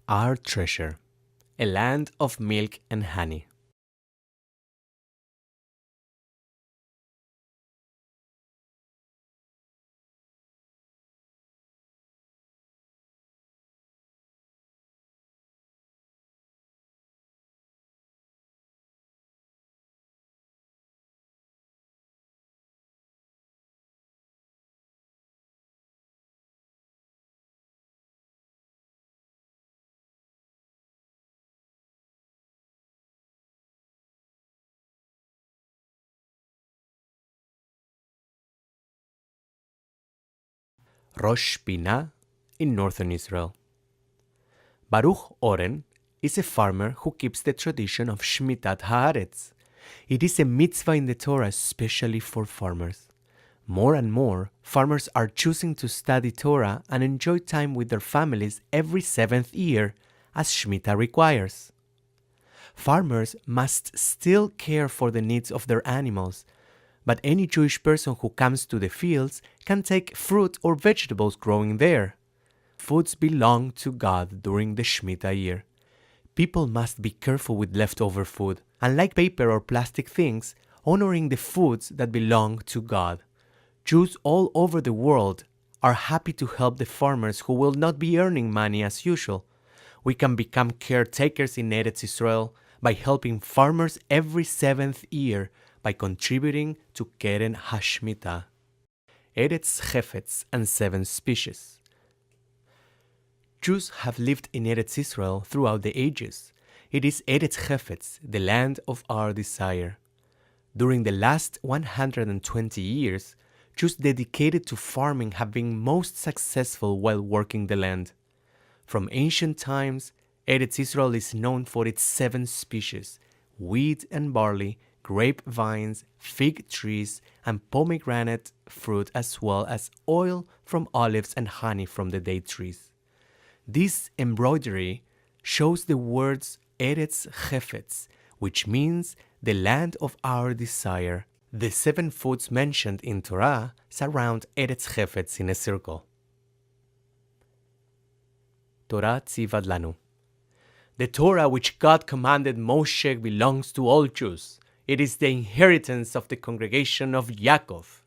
our treasure, a land of milk and honey. Rosh Pinah in northern Israel. Baruch Oren is a farmer who keeps the tradition of Shmitat Haaretz. It is a mitzvah in the Torah especially for farmers. More and more, farmers are choosing to study Torah and enjoy time with their families every seventh year, as Shemitah requires. Farmers must still care for the needs of their animals, but any Jewish person who comes to the fields can take fruit or vegetables growing there. Foods belong to God during the Shemitah year. People must be careful with leftover food, unlike paper or plastic things, honoring the foods that belong to God. Jews all over the world are happy to help the farmers who will not be earning money as usual. We can become caretakers in Eretz Israel by helping farmers every seventh year by contributing to Keren HaShmitah. Eretz Chefetz and 7 species. Jews have lived in Eretz Israel throughout the ages. It is Eretz Chefetz, the land of our desire. During the last 120 years, Jews dedicated to farming have been most successful while working the land. From ancient times, Eretz Israel is known for its 7 species: wheat and barley, grapevines, fig trees, and pomegranate fruit, as well as oil from olives and honey from the date trees. This embroidery shows the words Eretz Chefetz, which means the land of our desire. The 7 foods mentioned in Torah surround Eretz Chefetz in a circle. Torah Tzivad Lanu. The Torah which God commanded Moshe belongs to all Jews. It is the inheritance of the congregation of Yaakov.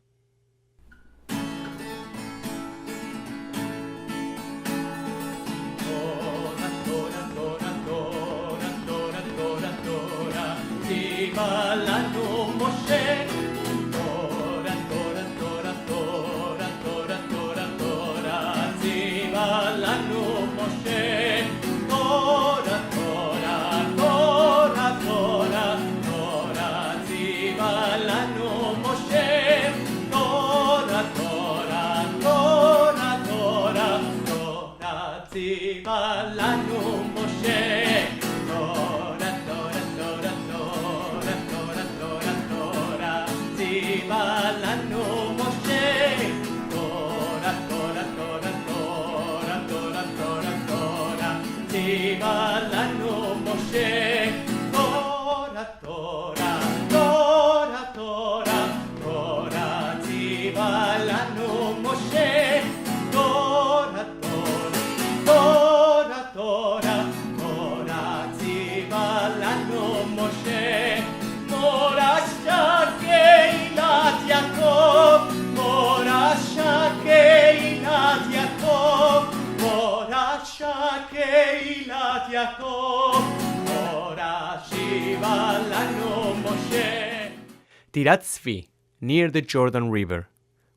Tirat Tzvi, near the Jordan River,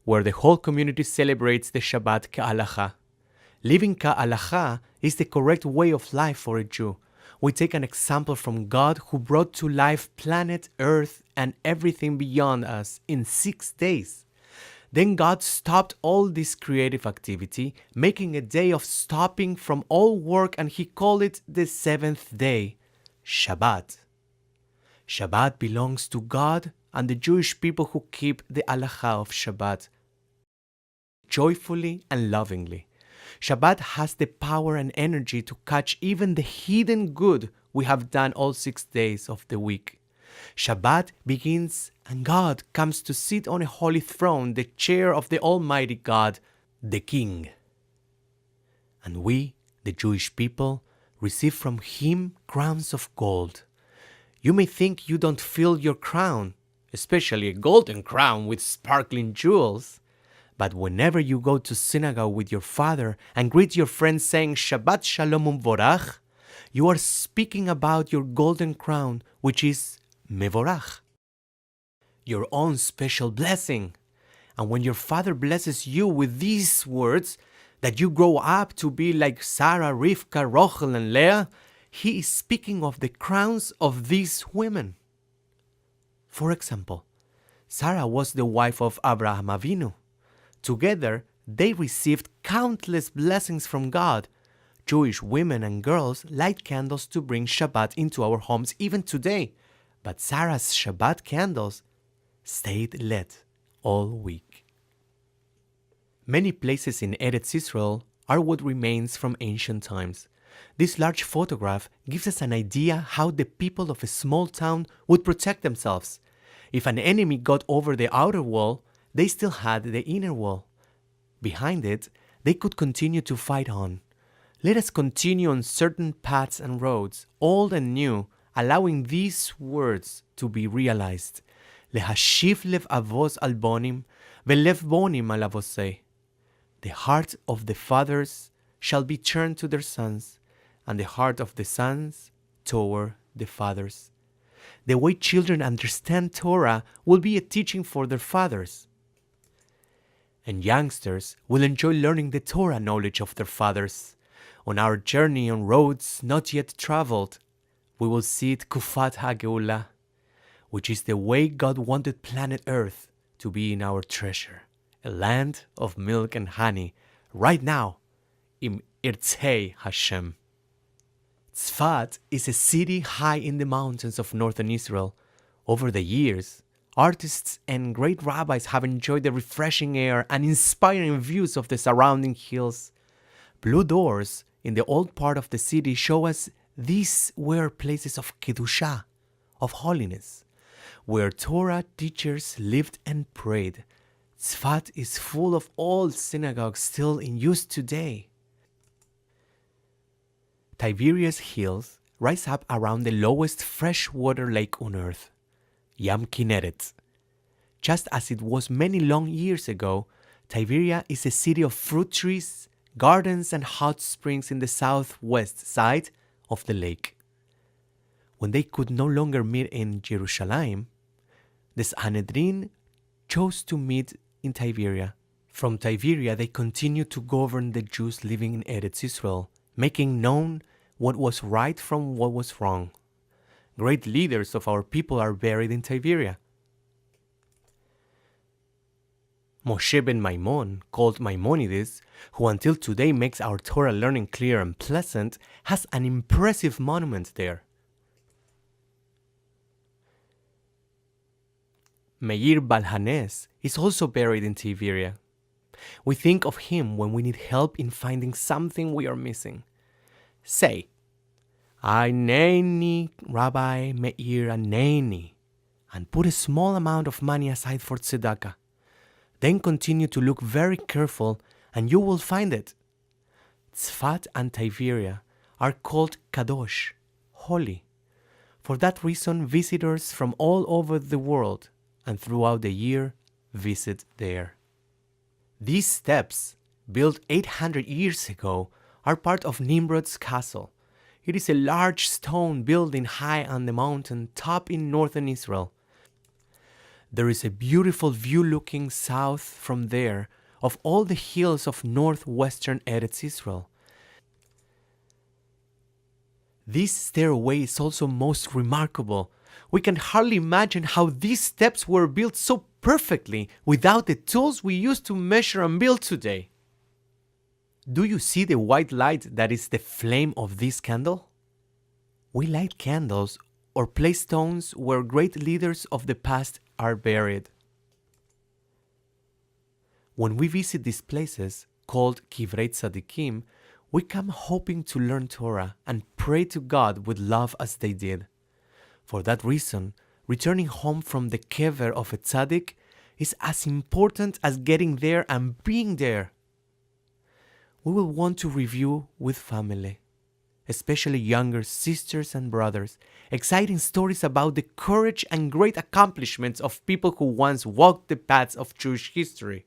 where the whole community celebrates the Shabbat Ka'alacha. Living Ka'alacha is the correct way of life for a Jew. We take an example from God, who brought to life planet Earth and everything beyond us in 6 days. Then God stopped all this creative activity, making a day of stopping from all work, and He called it the 7th day, Shabbat. Shabbat belongs to God and the Jewish people who keep the halacha of Shabbat joyfully and lovingly. Shabbat has the power and energy to catch even the hidden good we have done all 6 days of the week. Shabbat begins and God comes to sit on a holy throne, the chair of the Almighty God, the King. And we, the Jewish people, receive from him crowns of gold. You may think you don't feel your crown, especially a golden crown with sparkling jewels. But whenever you go to synagogue with your father and greet your friends saying Shabbat Shalom U'Mvorach, you are speaking about your golden crown, which is Mevorach, your own special blessing. And when your father blesses you with these words, that you grow up to be like Sarah, Rivka, Rochel, and Leah, he is speaking of the crowns of these women. For example, Sarah was the wife of Abraham Avinu. Together, they received countless blessings from God. Jewish women and girls light candles to bring Shabbat into our homes even today. But Sarah's Shabbat candles stayed lit all week. Many places in Eretz Israel are what remains from ancient times. This large photograph gives us an idea how the people of a small town would protect themselves. If an enemy got over the outer wall, they still had the inner wall. Behind it, they could continue to fight on. Let us continue on certain paths and roads, old and new, allowing these words to be realized. Lehashiv lev avos al bonim, velev bonim al avosei. The heart of the fathers shall be turned to their sons, and the heart of the sons toward the fathers. The way children understand Torah will be a teaching for their fathers. And youngsters will enjoy learning the Torah knowledge of their fathers. On our journey on roads not yet traveled, we will see Tkufat HaGeulah, which is the way God wanted planet Earth to be in our treasure, a land of milk and honey, right now, in Irtzei Hashem. Tzfat is a city high in the mountains of northern Israel. Over the years, artists and great rabbis have enjoyed the refreshing air and inspiring views of the surrounding hills. Blue doors in the old part of the city show us these were places of Kedusha, of holiness, where Torah teachers lived and prayed. Tzfat is full of old synagogues still in use today. Tiberias hills rise up around the lowest freshwater lake on earth, Yam Kinneret. Just as it was many long years ago, Tiberia is a city of fruit trees, gardens, and hot springs in the southwest side of the lake. When they could no longer meet in Jerusalem, the Sanhedrin chose to meet in Tiberia. From Tiberia, they continued to govern the Jews living in Eretz Israel, making known what was right from what was wrong. Great leaders of our people are buried in Tiberia. Moshe ben Maimon, called Maimonides, who until today makes our Torah learning clear and pleasant, has an impressive monument there. Meir Balhanes is also buried in Tiberia. We think of him when we need help in finding something we are missing. Say, Aneni, Rabbi Meir Aneni, and put a small amount of money aside for tzedakah. Then continue to look very careful and you will find it. Tzfat and Tiberia are called Kadosh, holy. For that reason, visitors from all over the world and throughout the year visit there. These steps, built 800 years ago, are part of Nimrod's castle. It is a large stone building high on the mountain top in northern Israel. There is a beautiful view looking south from there of all the hills of northwestern Eretz Israel. This stairway is also most remarkable. We can hardly imagine how these steps were built so perfectly without the tools we use to measure and build today. Do you see the white light that is the flame of this candle? We light candles or place stones where great leaders of the past are buried. When we visit these places, called Kivrei Tzadikim, we come hoping to learn Torah and pray to God with love as they did. For that reason, returning home from the kever of a tzaddik is as important as getting there and being there. We will want to review with family. especially younger sisters and brothers, exciting stories about the courage and great accomplishments of people who once walked the paths of Jewish history.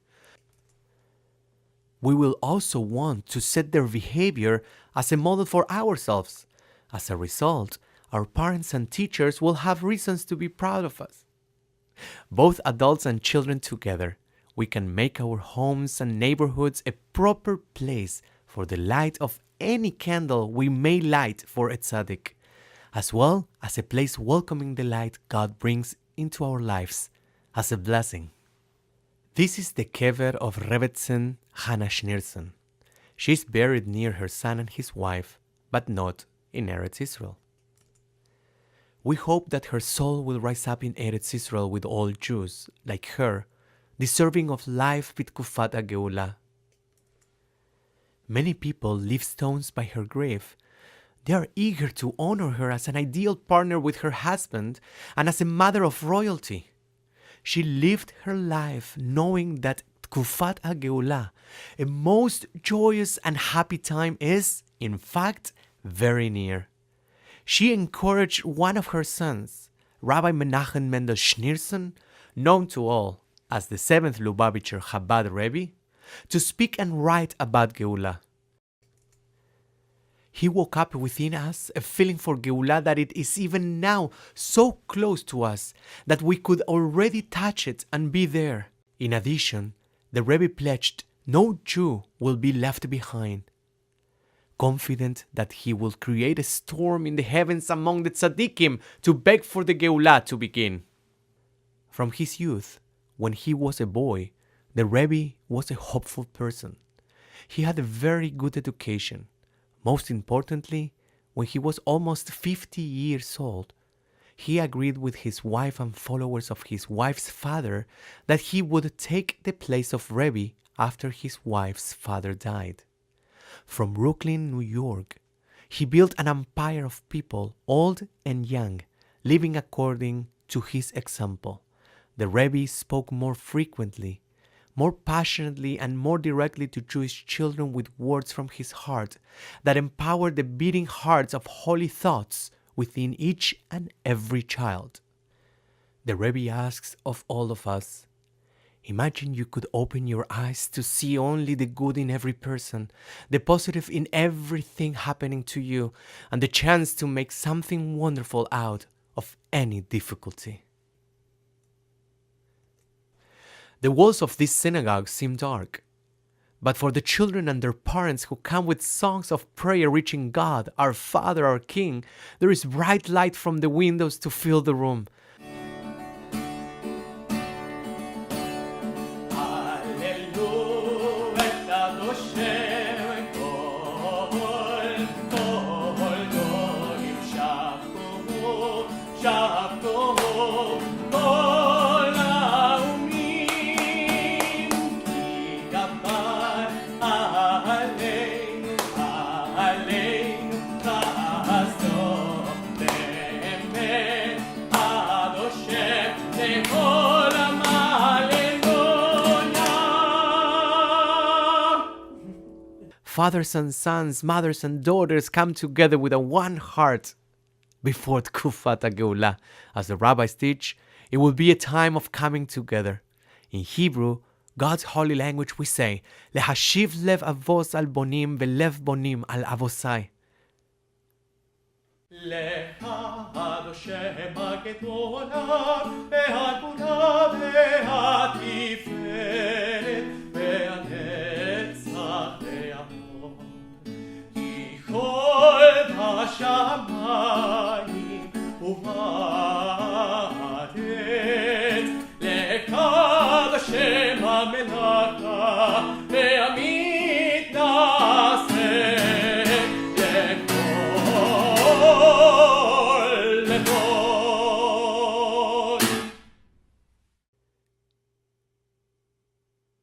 We will also want to set their behavior as a model for ourselves. As a result, our parents and teachers will have reasons to be proud of us. Both adults and children together, we can make our homes and neighborhoods a proper place for the light of any candle we may light for a tzaddik, as well as a place welcoming the light God brings into our lives as a blessing. This is the kever of Rebbetzin Hannah Schneerson. She is buried near her son and his wife, but not in Eretz Israel. We hope that her soul will rise up in Eretz Israel with all Jews, like her, deserving of life b'tkufat ha'geula. Many people leave stones by her grave. They are eager to honor her as an ideal partner with her husband and as a mother of royalty. She lived her life knowing that Tkufat HaGeula, a most joyous and happy time, is, in fact, very near. She encouraged one of her sons, Rabbi Menachem Mendel Schneerson, known to all as the 7th Lubavitcher Chabad Rebbe, to speak and write about Geula. He woke up within us a feeling for Geula that it is even now so close to us that we could already touch it and be there. In addition, the Rebbe pledged no Jew will be left behind. Confident that he will create a storm in the heavens among the tzaddikim to beg for the Geula to begin. From his youth, when he was a boy, the Rebbe was a hopeful person. He had a very good education. Most importantly, when he was almost 50 years old, he agreed with his wife and followers of his wife's father that he would take the place of Rebbe after his wife's father died. From Brooklyn, New York, he built an empire of people, old and young, living according to his example. The Rebbe spoke more frequently, more passionately and more directly to Jewish children with words from his heart that empowered the beating hearts of holy thoughts within each and every child. The Rebbe asks of all of us, imagine you could open your eyes to see only the good in every person, the positive in everything happening to you, and the chance to make something wonderful out of any difficulty. The walls of this synagogue seem dark, but for the children and their parents who come with songs of prayer reaching God, our Father, our King, there is bright light from the windows to fill the room. Fathers and sons, mothers and daughters come together with a one heart before Tkufat HaGeula. As the rabbis teach, it will be a time of coming together. In Hebrew, God's holy language, we say, Lehashiv lev avos al bonim velev bonim al avosai. השמיים ובארץ לקדש שם המלאכה והמתנשא לכל לכל.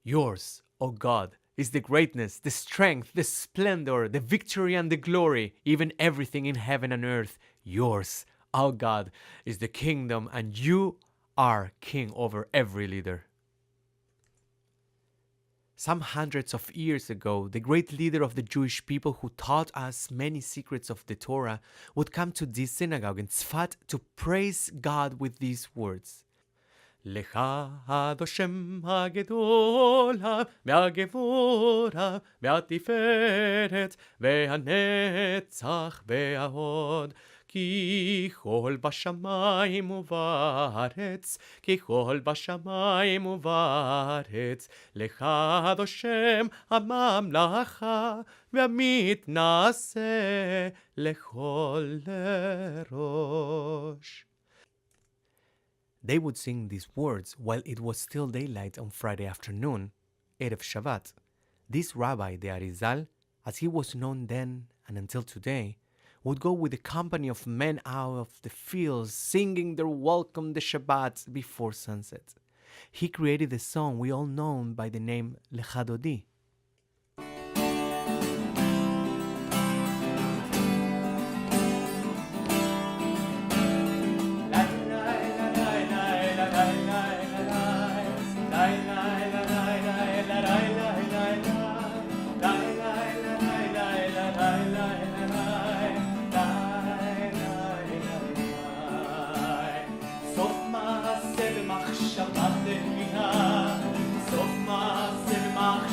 Yours, O God, is the greatness, the strength, the splendor, the victory and the glory, even everything in heaven and earth. Yours, our God, is the kingdom, and you are king over every leader. Some hundreds of years ago, the great leader of the Jewish people who taught us many secrets of the Torah would come to this synagogue in Tzfat to praise God with these words. לך עד השם הגדול והגבורה והתפארת והנצח וההוד כי כל בשמיים ובארץ כי כל בשמיים ובארץ לך עד השם הממלכה והמתנשא לכל ראש. They would sing these words while it was still daylight on Friday afternoon, Erev Shabbat. This rabbi, the Arizal, as he was known then and until today, would go with a company of men out of the fields singing their welcome the Shabbat before sunset. He created a song we all know by the name Lecha Dodi.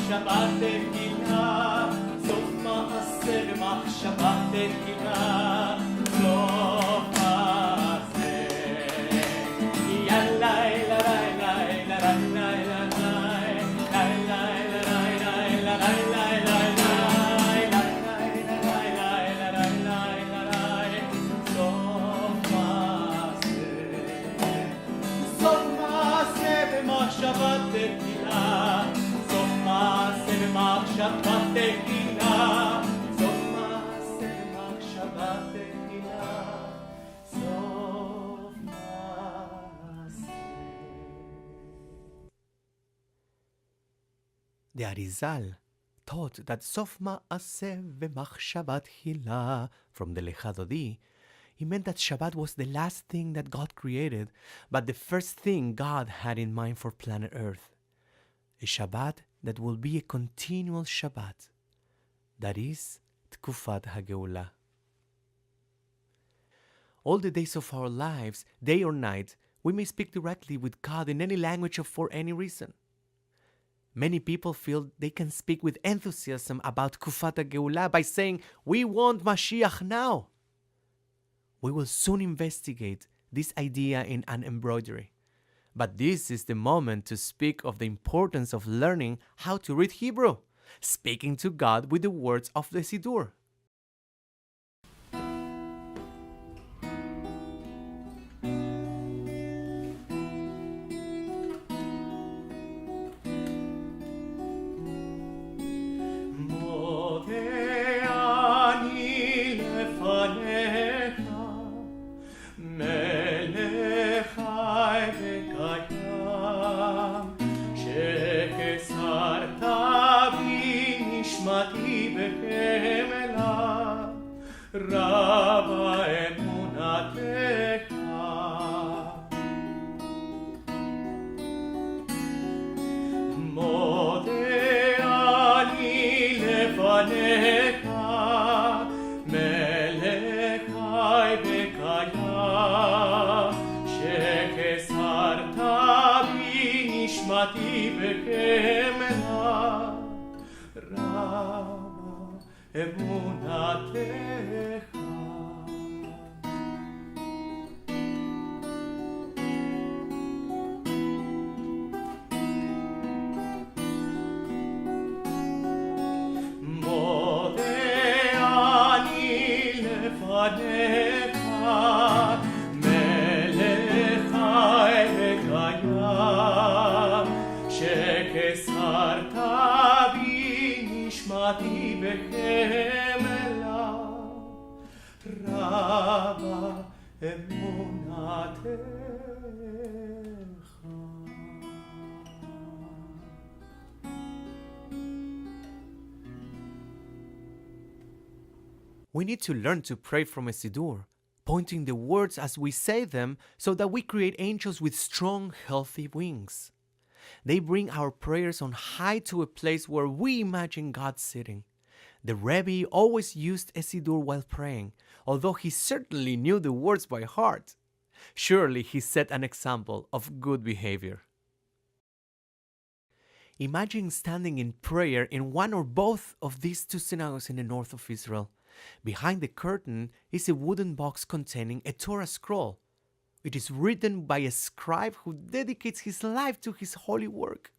שבת תקינה, סוף מעשה במחשבה תקינה, סוף מעשה. יאללה, לילה, לילה, לילה, לילה, מחשבה תקינה, סוף מעשה במחשבה תקינה, סוף מעשה. The Arizal taught that Sof Ma'aseh v'machshava tchila from the Lecha Dodi, he meant that Shabbat was the last thing that God created, but the first thing God had in mind for planet Earth. A Shabbat that will be a continual Shabbat. That is, Tkufat HaGeulah. All the days of our lives, day or night, we may speak directly with God in any language or for any reason. Many people feel they can speak with enthusiasm about Tkufat HaGeulah by saying, "We want Mashiach now." We will soon investigate this idea in an embroidery. But this is the moment to speak of the importance of learning how to read Hebrew, speaking to God with the words of the Siddur. רבה אמונתך מודה אני לפניך מלך חי וקיים שכסרת בי נשמתי בחמלה רבה אמונתך לפניך מלך חי וקיים שכסרת בי נשמתי בחמלה רבה אמונתך. We need to learn to pray from a Siddur, pointing the words as we say them so that we create angels with strong, healthy wings. They bring our prayers on high to a place where we imagine God sitting. The Rebbe always used a siddur while praying, although he certainly knew the words by heart. Surely he set an example of good behavior. Imagine standing in prayer in one or both of these two synagogues in the north of Israel. Behind the curtain is a wooden box containing a Torah scroll. It is written by a scribe who dedicates his life to his holy work.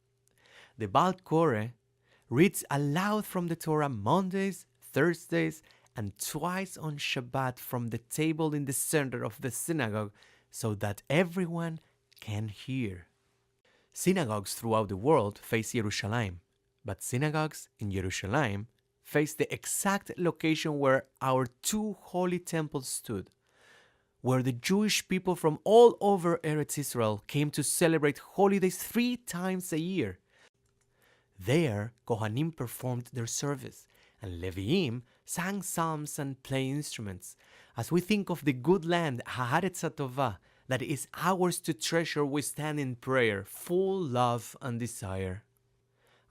The Baal Koreh reads aloud from the Torah Mondays, Thursdays, and twice on Shabbat from the table in the center of the synagogue so that everyone can hear. Synagogues throughout the world face Jerusalem, but synagogues in Jerusalem face the exact location where our two holy temples stood, where the Jewish people from all over Eretz Israel came to celebrate holidays 3 times a year. There, Kohanim performed their service, and Leviim sang psalms and played instruments. As we think of the good land, Haaretz HaTovah, that is ours to treasure, we stand in prayer, full love and desire.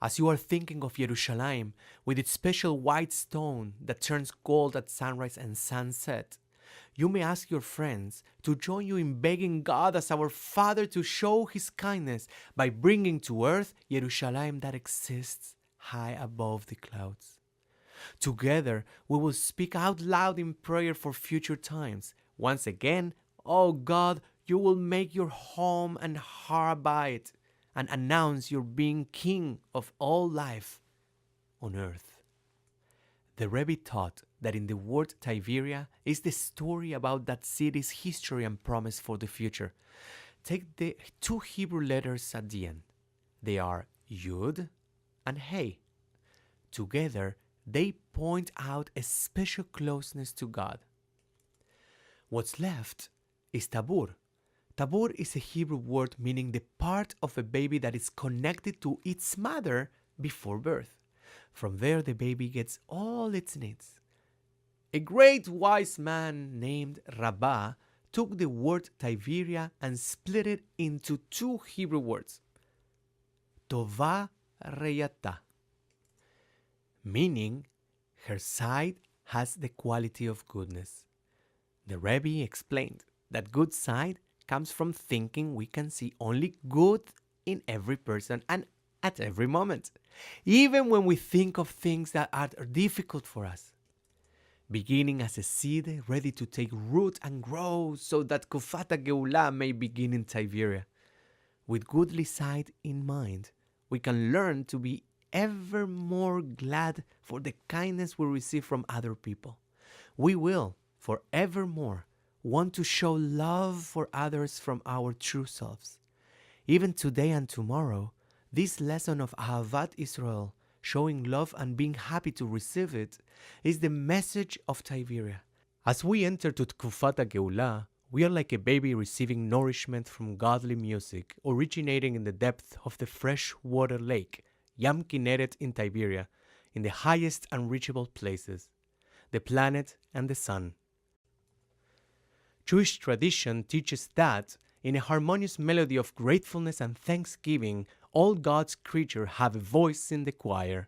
As you are thinking of Jerusalem, with its special white stone that turns gold at sunrise and sunset, you may ask your friends to join you in begging God as our Father to show His kindness by bringing to earth Jerusalem that exists high above the clouds. Together, we will speak out loud in prayer for future times. Once again, oh God, you will make your home and Har Bayit and announce your being King of all life on earth. The Rebbe taught that in the word Tiberia is the story about that city's history and promise for the future. Take the 2 Hebrew letters at the end. They are Yud and Hey. Together, they point out a special closeness to God. What's left is Tabur. Tabur is a Hebrew word meaning the part of a baby that is connected to its mother before birth. From there, the baby gets all its needs. A great wise man named Rabbah took the word Tiberia and split it into 2 Hebrew words, Tova Reyata, meaning her sight has the quality of goodness. The Rebbe explained that good sight comes from thinking we can see only good in every person and at every moment, even when we think of things that are difficult for us. Beginning as a seed ready to take root and grow so that Kufata Geulah may begin in Tiberia. With goodly sight in mind, we can learn to be ever more glad for the kindness we receive from other people. We will, forevermore, want to show love for others from our true selves. Even today and tomorrow, this lesson of Ahavat Israel, showing love and being happy to receive it, is the message of Tiberia. As we enter to Tkufat Geulah, we are like a baby receiving nourishment from godly music originating in the depth of the freshwater lake, Yam Kinneret in Tiberia, in the highest unreachable places, the planet and the sun. Jewish tradition teaches that, in a harmonious melody of gratefulness and thanksgiving, all God's creatures have a voice in the choir.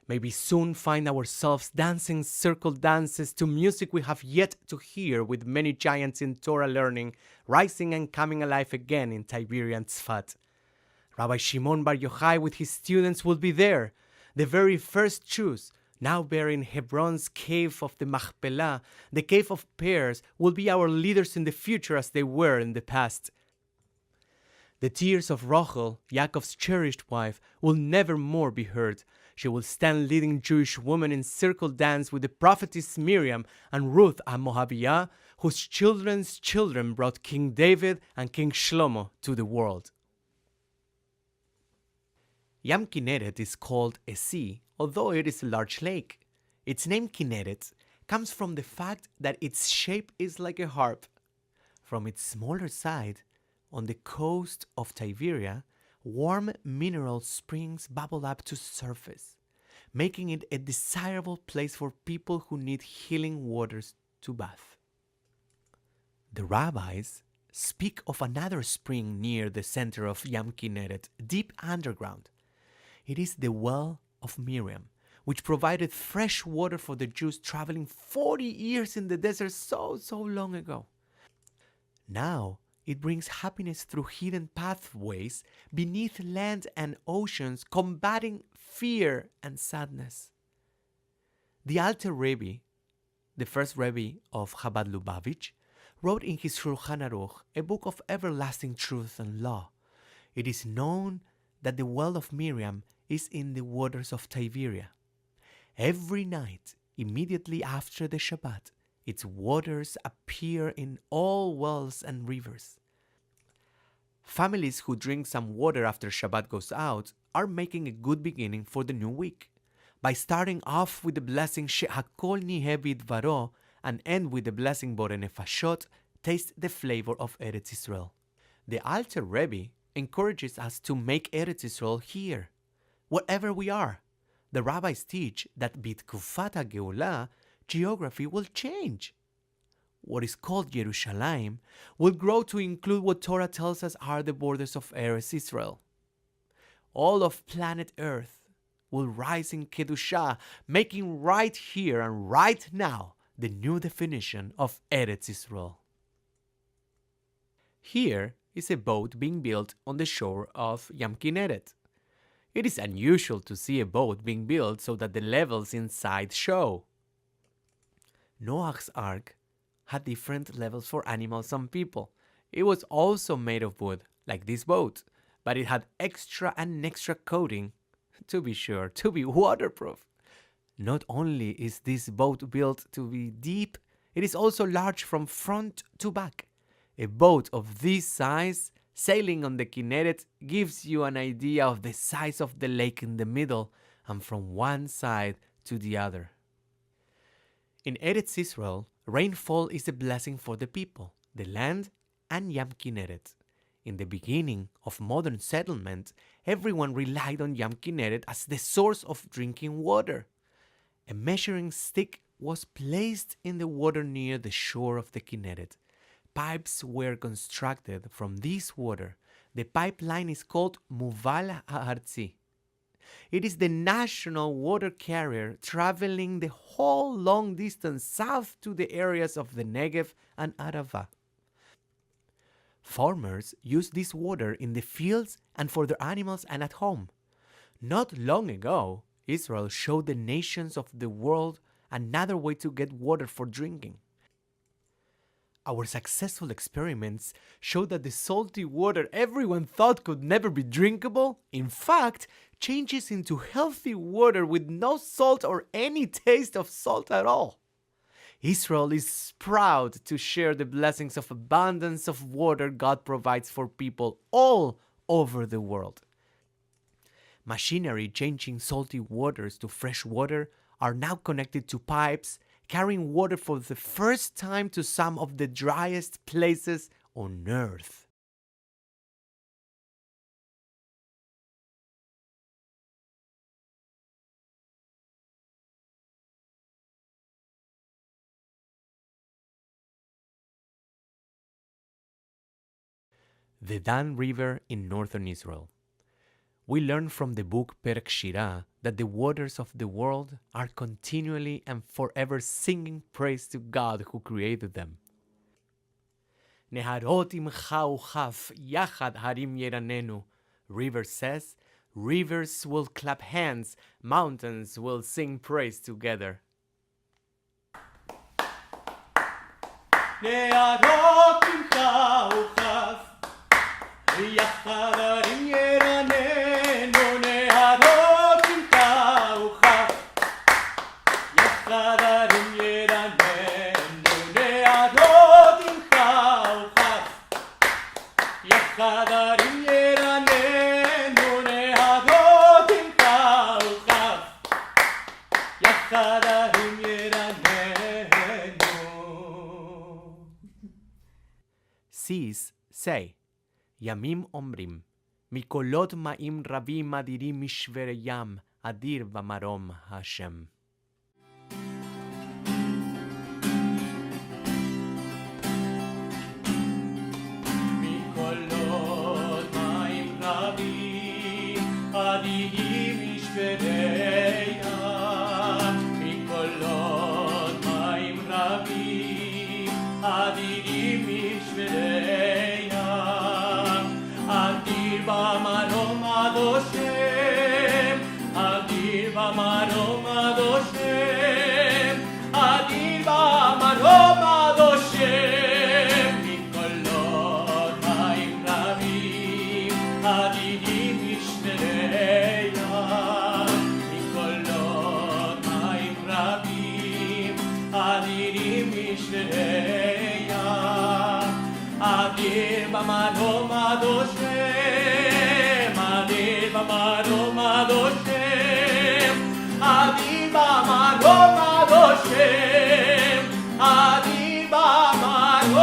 May we soon find ourselves dancing circle dances to music we have yet to hear, with many giants in Torah learning, rising and coming alive again in Tiberia and Tzfat. Rabbi Shimon Bar Yochai with his students will be there, the very first Jews, now bearing Hebron's cave of the Machpelah, the cave of pears, will be our leaders in the future as they were in the past. The tears of Rachel, Yaakov's cherished wife, will never more be heard. She will stand leading Jewish women in circle dance with the prophetess Miriam and Ruth a Moabiyah, whose children's children brought King David and King Shlomo to the world. Yam Kinneret is called a sea, although it is a large lake. Its name Kinneret comes from the fact that its shape is like a harp. From its smaller side, on the coast of Tiberia, warm mineral springs bubble up to surface, making it a desirable place for people who need healing waters to bath. The rabbis speak of another spring near the center of Yam Kinneret, deep underground. It is the well of Miriam, which provided fresh water for the Jews traveling 40 years in the desert so long ago. Now, it brings happiness through hidden pathways beneath land and oceans, combating fear and sadness. The Alter Rebbe, the first Rebbe of Chabad Lubavitch, wrote in his Shulchan Aruch a book of everlasting truth and law. It is known that the well of Miriam is in the waters of Tiberia. Every night, immediately after the Shabbat, its waters appear in all wells and rivers. Families who drink some water after Shabbat goes out are making a good beginning for the new week. By starting off with the blessing She'akol niheh bidvaro and end with the blessing Borei Nefashot, taste the flavor of Eretz Yisrael. The Alter Rebbe encourages us to make Eretz Yisrael here, wherever we are. The rabbis teach that B'tkufat HaGeulah, geography will change. What is called Yerushalayim will grow to include what Torah tells us are the borders of Eretz Israel. All of planet Earth will rise in Kedusha, making right here and right now the new definition of Eretz Israel. Here is a boat being built on the shore of Yam Kinneret. It is unusual to see a boat being built so that the levels inside show. Noah's Ark had different levels for animals and people. It was also made of wood, like this boat, but it had extra coating, to be sure, to be waterproof. Not only is this boat built to be deep, it is also large from front to back. A boat of this size sailing on the Kinneret gives you an idea of the size of the lake in the middle and from one side to the other. In Eretz Israel, rainfall is a blessing for the people, the land, and Yam Kinneret. In the beginning of modern settlement, everyone relied on Yam Kinneret as the source of drinking water. A measuring stick was placed in the water near the shore of the Kinneret. Pipes were constructed from this water. The pipeline is called Muval HaArtzi. It is the national water carrier traveling the whole long distance south to the areas of the Negev and Arava. Farmers use this water in the fields and for their animals and at home. Not long ago, Israel showed the nations of the world another way to get water for drinking. Our successful experiments showed that the salty water everyone thought could never be drinkable, in fact, changes into healthy water with no salt or any taste of salt at all. Israel is proud to share the blessings of abundance of water God provides for people all over the world. Machinery changing salty waters to fresh water are now connected to pipes, carrying water for the first time to some of the driest places on earth. The Dan River in northern Israel. We learn from the book Perek Shirah that the waters of the world are continually and forever singing praise to God who created them. Neharot imcha uchaf, yachad harim yeranenu. River says, rivers will clap hands, mountains will sing praise together. נהרות ממך וכף, יחד הרים ירננו. נהרות ממך וכף, יחד הרים ירננו. נהרות ממך וכף, יחד הרים ירננו. נהרות ממך וכף, יחד הרים ירננו. Seas say, Yamim omrim, Mikolot ma'im rabim adirim mishvere yam, adir v'marom Hashem. משבריה, מקולות מים רבים, אדירים משבריה, אדיר במרום עד השם, אדיר במרום עד השם, אדיר במרום עד השם, מקולות מים רבים, אדירים משבריה, מקולות מים רבים, אדירים משבריה, אדיר במרום עד השם, אדיר במרום עד השם, אדיר במרום עד השם, אדיר במרום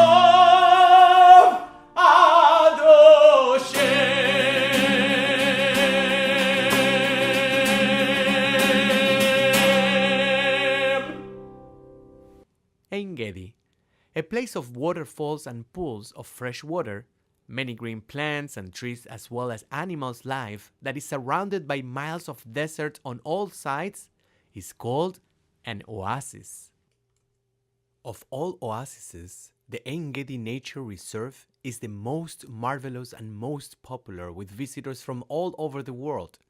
עד השם. Ein Gedi, a place of waterfalls and pools of fresh water, many green plants and trees as well as animals' life that is surrounded by miles of desert on all sides, is called an oasis. Of all oases, the Ein Gedi Nature Reserve is the most marvelous and most popular with visitors from all over the world.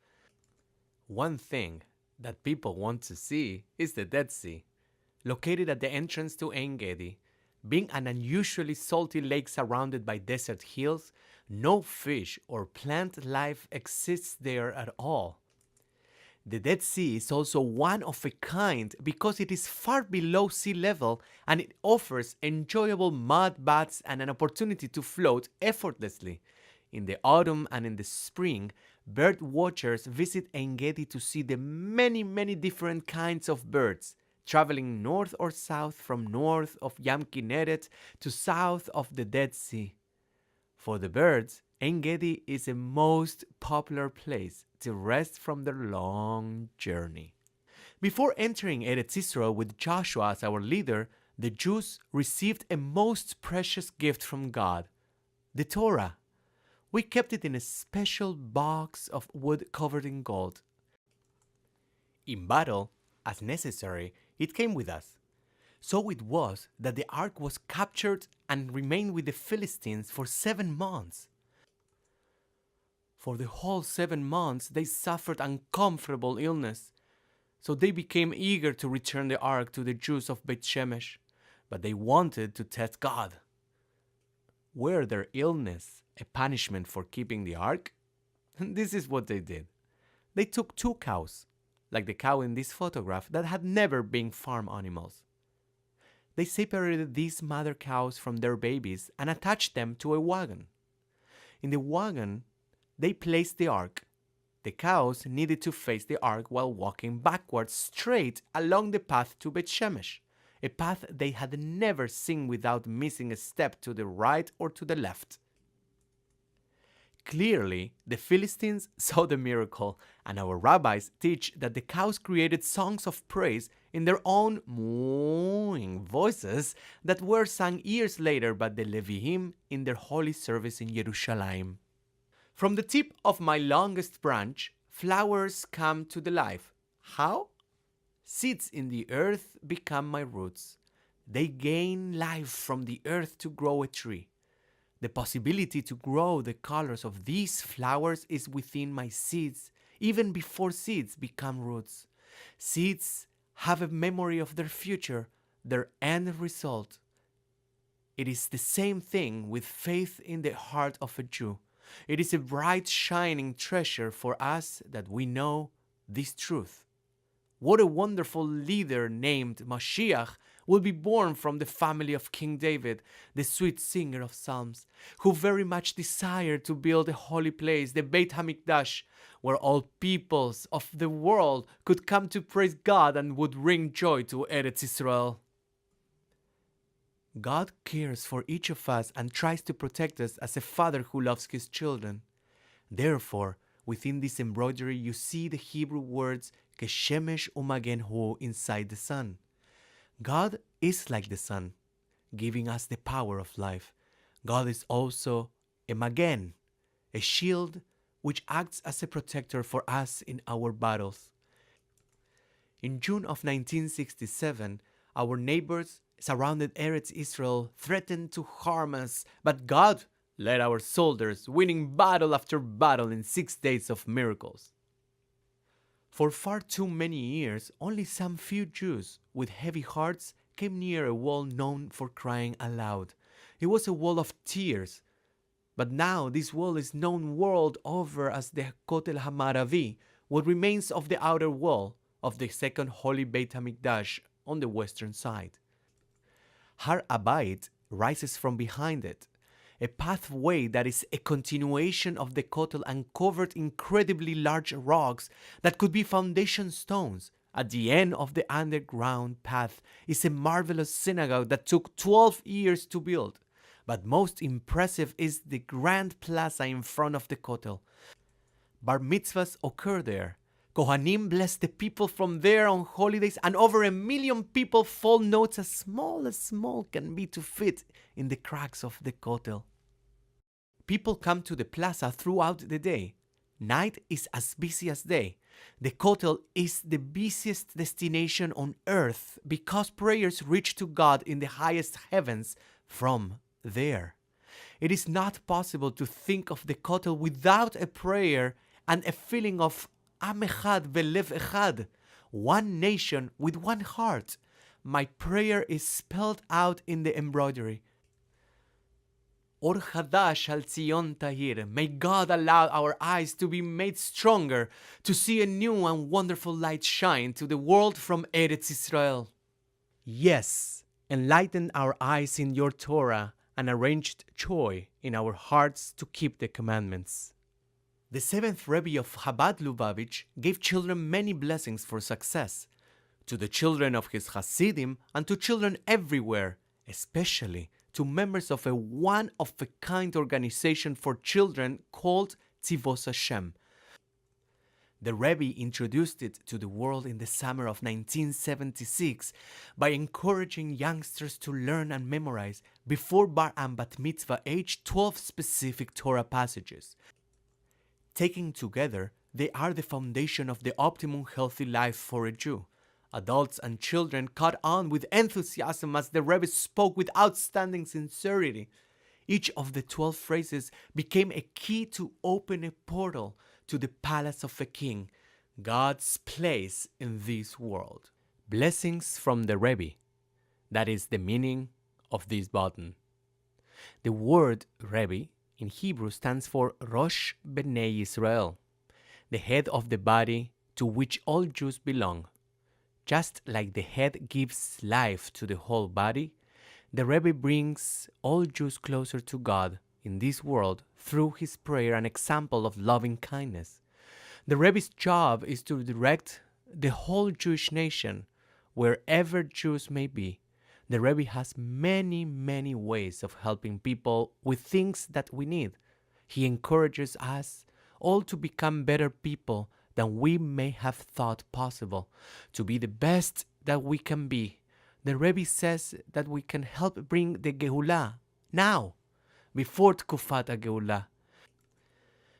One thing that people want to see is the Dead Sea, located at the entrance to Ein Gedi. Being an unusually salty lake surrounded by desert hills, no fish or plant life exists there at all. The Dead Sea is also one of a kind because it is far below sea level and it offers enjoyable mud baths and an opportunity to float effortlessly. In the autumn and in the spring, bird watchers visit Ein Gedi to see the many different kinds of birds, traveling north or south from north of Yam Kinneret to south of the Dead Sea. For the birds, Ein Gedi is a most popular place to rest from their long journey. Before entering Eretz Israel with Joshua as our leader, the Jews received a most precious gift from God, the Torah. We kept it in a special box of wood covered in gold. In battle, as necessary, it came with us. So it was that the ark was captured and remained with the Philistines for 7 months. For the whole 7 months, they suffered uncomfortable illness. So they became eager to return the ark to the Jews of Beit Shemesh, but they wanted to test God. Were their illness a punishment for keeping the ark? This is what they did. They took 2 cows, like the cow in this photograph, that had never been farm animals. They separated these mother cows from their babies and attached them to a wagon. In the wagon, they placed the ark. The cows needed to face the ark while walking backwards straight along the path to Beit Shemesh, a path they had never seen without missing a step to the right or to the left. Clearly, the Philistines saw the miracle, and our rabbis teach that the cows created songs of praise in their own mooing voices that were sung years later by the Leviim in their holy service in Jerusalem. From the tip of my longest branch, flowers come to the life. How? Seeds in the earth become my roots. They gain life from the earth to grow a tree. The possibility to grow the colors of these flowers is within my seeds, even before seeds become roots. Seeds have a memory of their future, their end result. It is the same thing with faith in the heart of a Jew. It is a bright, shining treasure for us that we know this truth. What a wonderful leader named Mashiach will be born from the family of King David, the sweet singer of Psalms, who very much desired to build a holy place, the Beit HaMikdash, where all peoples of the world could come to praise God and would bring joy to Eretz Israel. God cares for each of us and tries to protect us as a father who loves his children. Therefore, within this embroidery you see the Hebrew words Keshemesh umagen hu inside the sun. God is like the sun, giving us the power of life. God is also a magen, a shield which acts as a protector for us in our battles. In June of 1967, our neighbors surrounded Eretz Israel, threatened to harm us, but God led our soldiers, winning battle after battle in 6 days of miracles. For far too many years, only some few Jews with heavy hearts came near a wall known for crying aloud. It was a wall of tears. But now this wall is known world over as the Kotel HaMaravi, what remains of the outer wall of the second Holy Beit HaMikdash on the western side. Har Abayit rises from behind it, a pathway that is a continuation of the Kotel and covered incredibly large rocks that could be foundation stones. At the end of the underground path is a marvelous synagogue that took 12 years to build. But most impressive is the grand plaza in front of the Kotel. Bar mitzvahs occur there. Kohanim bless the people from there on holidays, and over 1 million people fall notes as small can be to fit in the cracks of the Kotel. People come to the plaza throughout the day. Night is as busy as day. The Kotel is the busiest destination on earth because prayers reach to God in the highest heavens from there. It is not possible to think of the Kotel without a prayer and a feeling of Am Echad Velev Echad, one nation with one heart. My prayer is spelled out in the embroidery. Or Chadash al Tzion Tahir. May God allow our eyes to be made stronger, to see a new and wonderful light shine to the world from Eretz Israel. Yes, enlighten our eyes in your Torah and arranged joy in our hearts to keep the commandments. The seventh Rebbe of Chabad Lubavitch gave children many blessings for success, to the children of his Hasidim and to children everywhere, especially to members of a one-of-a-kind organization for children called Tzivos Hashem. The Rebbe introduced it to the world in the summer of 1976 by encouraging youngsters to learn and memorize before Bar and Bat Mitzvah age 12 specific Torah passages. Taken together, they are the foundation of the optimum healthy life for a Jew. Adults and children caught on with enthusiasm as the Rebbe spoke with outstanding sincerity. Each of the 12 phrases became a key to open a portal to the palace of a king, God's place in this world. Blessings from the Rebbe. That is the meaning of this button. The word Rebbe in Hebrew stands for Rosh Bnei Israel, the head of the body to which all Jews belong. Just like the head gives life to the whole body, the Rebbe brings all Jews closer to God in this world through his prayer and example of loving kindness. The Rebbe's job is to direct the whole Jewish nation, wherever Jews may be. The Rebbe has many ways of helping people with things that we need. He encourages us all to become better people than we may have thought possible, to be the best that we can be. The Rebbe says that we can help bring the Geulah now, before Tkufat HaGeulah.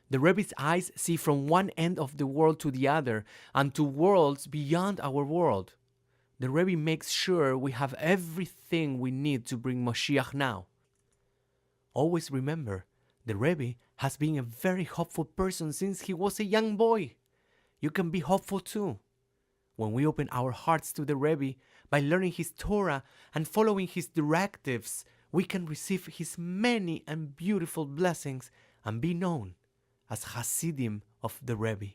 The Rebbe's eyes see from one end of the world to the other and to worlds beyond our world. The Rebbe makes sure we have everything we need to bring Moshiach now. Always remember, the Rebbe has been a very hopeful person since he was a young boy. You can be hopeful too. When we open our hearts to the Rebbe by learning his Torah and following his directives, we can receive his many and beautiful blessings and be known as Hasidim of the Rebbe.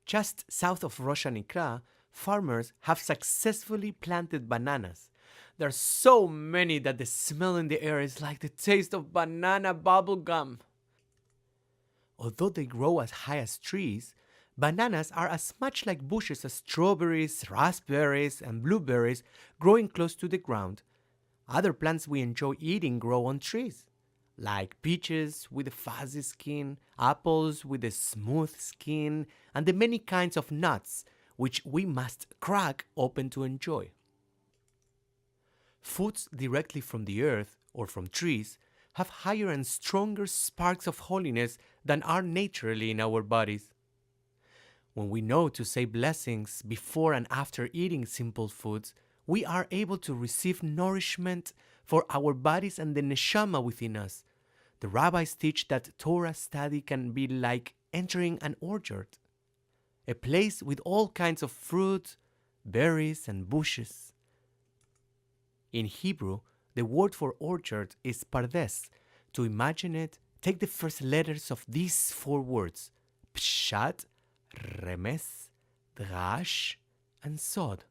Just south of Rosh Hanikra, farmers have successfully planted bananas. There are so many that the smell in the air is like the taste of banana bubble gum. Although they grow as high as trees, bananas are as much like bushes as strawberries, raspberries, and blueberries growing close to the ground. Other plants we enjoy eating grow on trees, like peaches with a fuzzy skin, apples with a smooth skin, and the many kinds of nuts which we must crack open to enjoy. Foods directly from the earth or from trees have higher and stronger sparks of holiness than are naturally in our bodies. When we know to say blessings before and after eating simple foods, we are able to receive nourishment for our bodies and the neshama within us. The rabbis teach that Torah study can be like entering an orchard, a place with all kinds of fruit, berries, and bushes. In Hebrew, the word for orchard is pardes. To imagine it, take the first letters of these four words: pshat, remes, drash, and sod.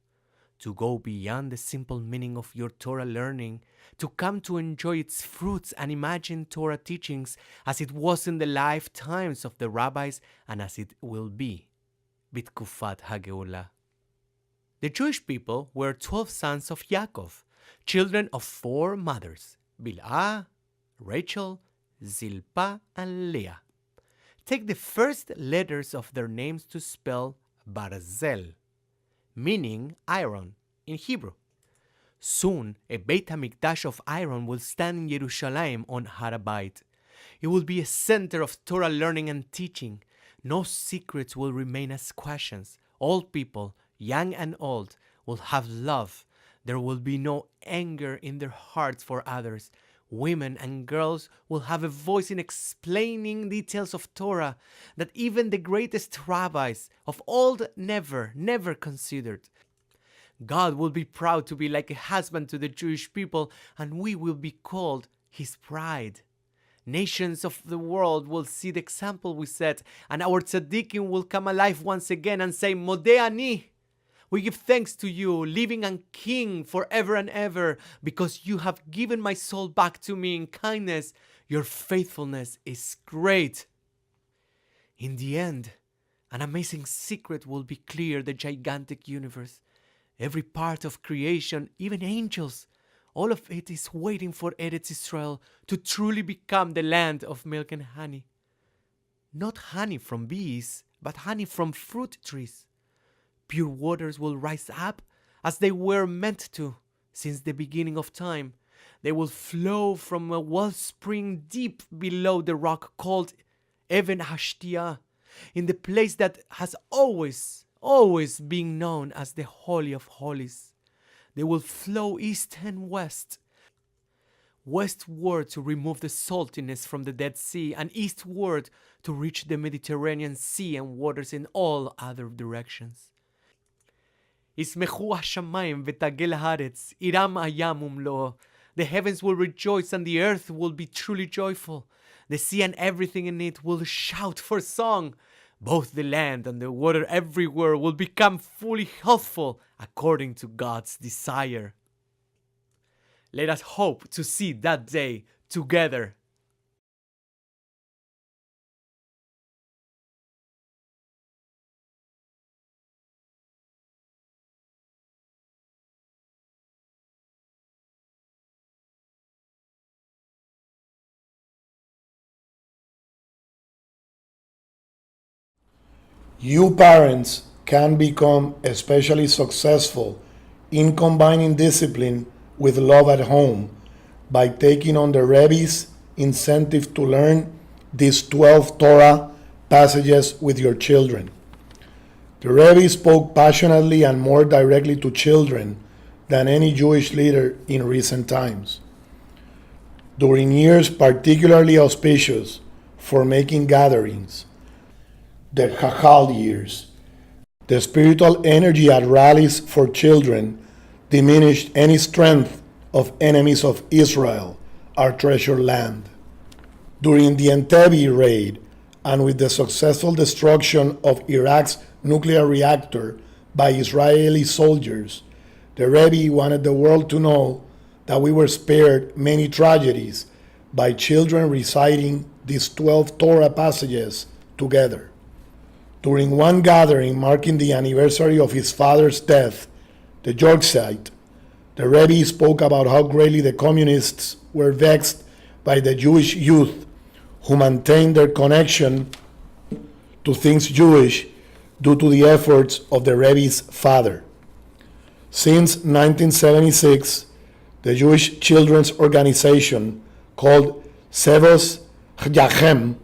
To go beyond the simple meaning of your Torah learning, to come to enjoy its fruits and imagine Torah teachings as it was in the lifetimes of the rabbis and as it will be, bitkufat hageulah. The Jewish people were 12 sons of Yaakov, children of 4 mothers, Bilhah, Rachel, Zilpah, and Leah. Take the first letters of their names to spell Barzel, meaning iron in Hebrew. Soon, a Beit HaMikdash of iron will stand in Jerusalem on Har HaBayit. It will be a center of Torah learning and teaching. No secrets will remain as questions. All people, young and old, will have love. There will be no anger in their hearts for others. Women and girls will have a voice in explaining details of Torah that even the greatest rabbis of old never considered. God will be proud to be like a husband to the Jewish people, and we will be called his bride. Nations of the world will see the example we set, and our tzaddikim will come alive once again and say, Modeh ani. We give thanks to you, living and king forever and ever, because you have given my soul back to me in kindness. Your faithfulness is great. In the end, an amazing secret will be clear: the gigantic universe. Every part of creation, even angels, all of it is waiting for Eretz Israel to truly become the land of milk and honey. Not honey from bees, but honey from fruit trees. Pure waters will rise up as they were meant to since the beginning of time. They will flow from a wellspring deep below the rock called Even Hashtia, in the place that has always been known as the Holy of Holies. They will flow east and west. Westward to remove the saltiness from the Dead Sea, and eastward to reach the Mediterranean Sea and waters in all other directions. Ismechu hashamayim v'tagel haaretz, iram hayam umlo. The heavens will rejoice and the earth will be truly joyful. The sea and everything in it will shout for song. Both the land and the water everywhere will become fully healthful according to God's desire. Let us hope to see that day together. You parents can become especially successful in combining discipline with love at home by taking on the Rebbe's incentive to learn these 12 Torah passages with your children. The Rebbe spoke passionately and more directly to children than any Jewish leader in recent times. During years particularly auspicious for making gatherings, the Chachal years, the spiritual energy at rallies for children diminished any strength of enemies of Israel, our treasured land. During the Entebbe raid, and with the successful destruction of Iraq's nuclear reactor by Israeli soldiers, the Rebbe wanted the world to know that we were spared many tragedies by children reciting these 12 Torah passages together. During one gathering marking the anniversary of his father's death, the Yorkshire, the Rebbe spoke about how greatly the communists were vexed by the Jewish youth who maintained their connection to things Jewish due to the efforts of the Rebbe's father. Since 1976, the Jewish Children's Organization, called Sevos Yachem,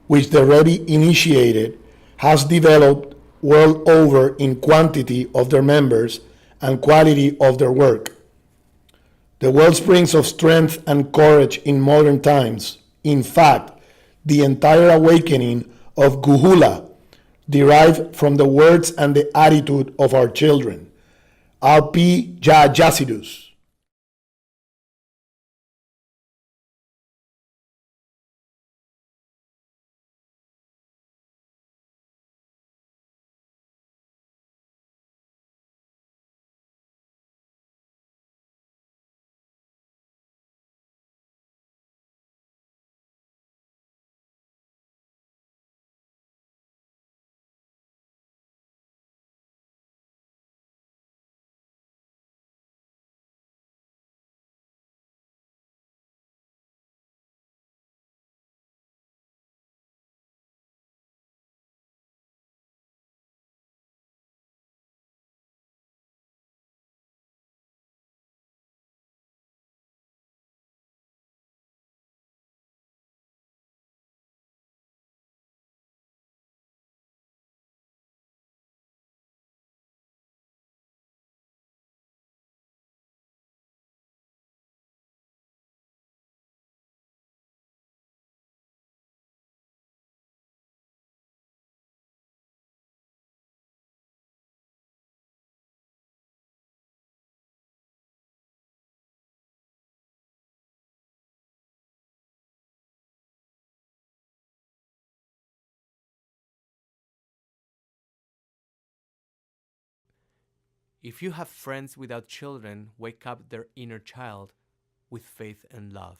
which the Rebbe initiated, has developed world over in quantity of their members and quality of their work. The wellsprings of strength and courage in modern times, in fact, the entire awakening of Guhula, derived from the words and the attitude of our children. Alpi Yasidus. If you have friends without children, wake up their inner child with faith and love.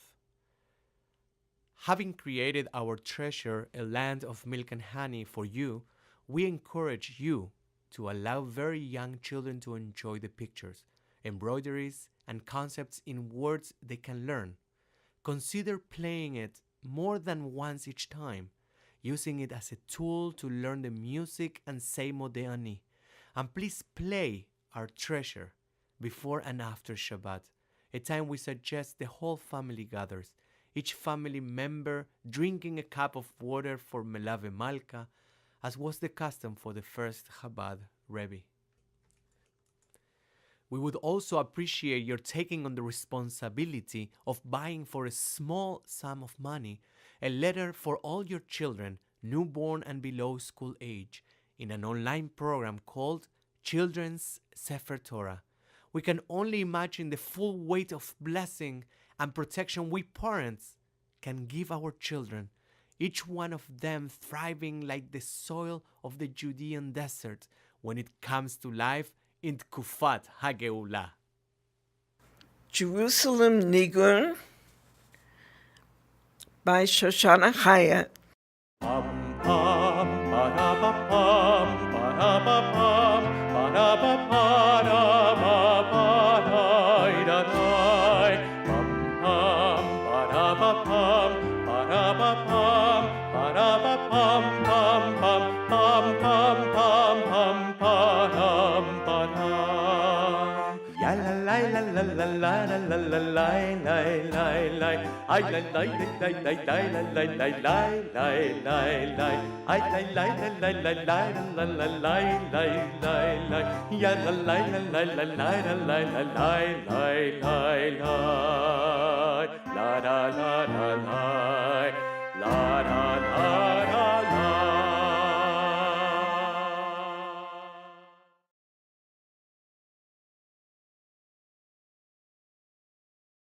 Having created our treasure, a land of milk and honey for you, we encourage you to allow very young children to enjoy the pictures, embroideries, and concepts in words they can learn. Consider playing it more than once each time, using it as a tool to learn the music and say Modeani. And please play our treasure before and after Shabbat, a time we suggest the whole family gathers, each family member drinking a cup of water for Melave Malka, as was the custom for the first Chabad Rebbe. We would also appreciate your taking on the responsibility of buying for a small sum of money a letter for all your children, newborn and below school age, in an online program called Children's Sefer Torah. We can only imagine the full weight of blessing and protection we parents can give our children, each one of them thriving like the soil of the Judean desert when it comes to life in Tkufat HaGeulah. Jerusalem Nigun by Shoshana Hyatt. La